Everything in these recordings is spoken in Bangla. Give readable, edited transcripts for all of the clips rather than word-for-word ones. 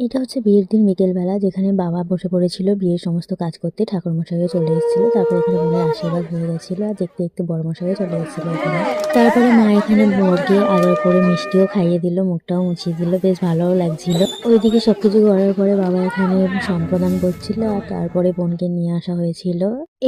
এটা হচ্ছে বিয়ের দিন বিকেলবেলা, যেখানে বাবা বসে পড়েছিল বিয়ের সমস্ত কাজ করতে। ঠাকুরমশাইও চলে এসেছিল, তারপরে এখানে বোনের আশীর্বাদ হয়ে গেছিল, আর দেখতে দেখতে বড়মশাইও চলে এসেছিল এখানে। তারপরে মা এখানে বোরকে আদর করে মিষ্টিও খাইয়ে দিল, মুখটাও মুছিয়ে দিল, বেশ ভালোও লাগছিল। ওইদিকে সবকিছু করার পরে বাবা এখানে সম্প্রদান করছিল, আর তারপরে বোনকে নিয়ে আসা হয়েছিল।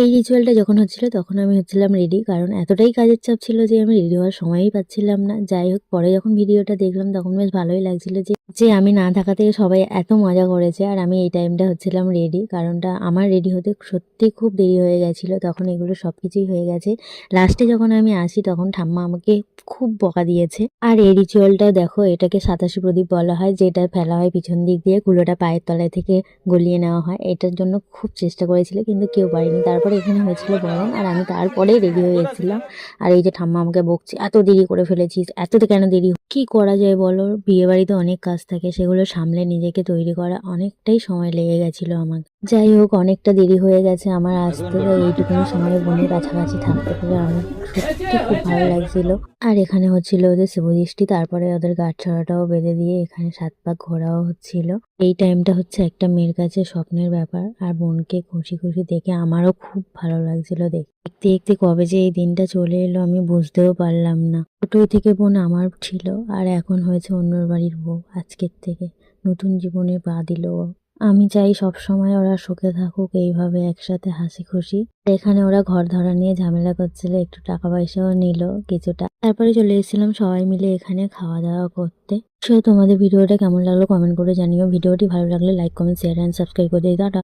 এই রিচুয়ালটা যখন হচ্ছিল তখন আমি হচ্ছিলাম রেডি, কারণ এতটাই কাজের চাপ ছিল যে আমি রেডি হওয়ার সময়ই পাচ্ছিলাম না। যাই হোক, পরে যখন ভিডিওটা দেখলাম তখন বেশ ভালোই লাগছিল যে যে আমি না থাকা থেকে সবাই এত মজা করেছে, আর আমি এই টাইমটা হচ্ছিলাম রেডি। কারণটা আমার রেডি হতে সত্যি খুব দেরি হয়ে গেছিলো, তখন এগুলো সব কিছুই হয়ে গেছে। লাস্টে যখন আমি আসি তখন ঠাম্মা আমাকে খুব বকা দিয়েছে। আর এই রিচুয়ালটাও দেখো, এটাকে 87 প্রদীপ বলা হয়, যেটা ফেলা হয় পিছন দিক দিয়ে, কুলোটা পায়ের তলায় থেকে গলিয়ে নেওয়া হয়। এটার জন্য খুব চেষ্টা করেছিল কিন্তু কেউ পারেনি। তারপরে এখানে হয়েছিল বরণ, আর আমি তারপরেই রেডি হয়ে এসেছিলাম। আর এই যে ঠাম্মা আমাকে বকছে, এত দেরি করে ফেলেছিস, এতটা কেন দেরি, কি করা যায় বলো, বিয়ে বাড়িতে অনেক কাজ থাকে, সেগুলো সামলে নিজেকে তৈরি করা অনেকটাই সময় লেগে গেছিল আমার। যাই হোক, অনেকটা দেরি হয়ে গেছে আমার আসতে, তাই এইটুকুনি সময় বোনের কাছাকাছি থাকতে পেরে আমার সত্যি খুব ভালো লাগছিল। আর এখানে হচ্ছিল ওদের শুভদৃষ্টি, তারপরে ওদের গাঁটছড়াটাও বেঁধে দিয়ে এখানে 7 পাক ঘোরাও হচ্ছিল। এই টাইমটা হচ্ছে একটা মেয়ের কাছে স্বপ্নের ব্যাপার, আর বোনকে খুশি খুশি দেখে আমারও খুব ভালো লাগছিল। দেখতে দেখতে কবে যে এই দিনটা চলে এলো আমি বুঝতেও পারলাম না। ছোটই থেকে বোন আমার ছিল, আর এখন হয়েছে অন্যর বাড়ির বউ। আজকের থেকে নতুন জীবনে পা দিল ও। আমি চাই সব সময় ওরা সুখে থাকুক, এইভাবে একসাথে হাসি খুশি। এখানে ওরা ঘর ধরা নিয়ে ঝামেলা করছিল, একটু টাকা পয়সাও নিল কিছুটা। তারপরে চলে এসেছিলাম সবাই মিলে এখানে খাওয়া দাওয়া করতে। সো তোমাদের ভিডিওটা কেমন লাগলো কমেন্ট করে জানিও। ভিডিওটি ভালো লাগলে like, comment, share and subscribe করে দিও। টাটা।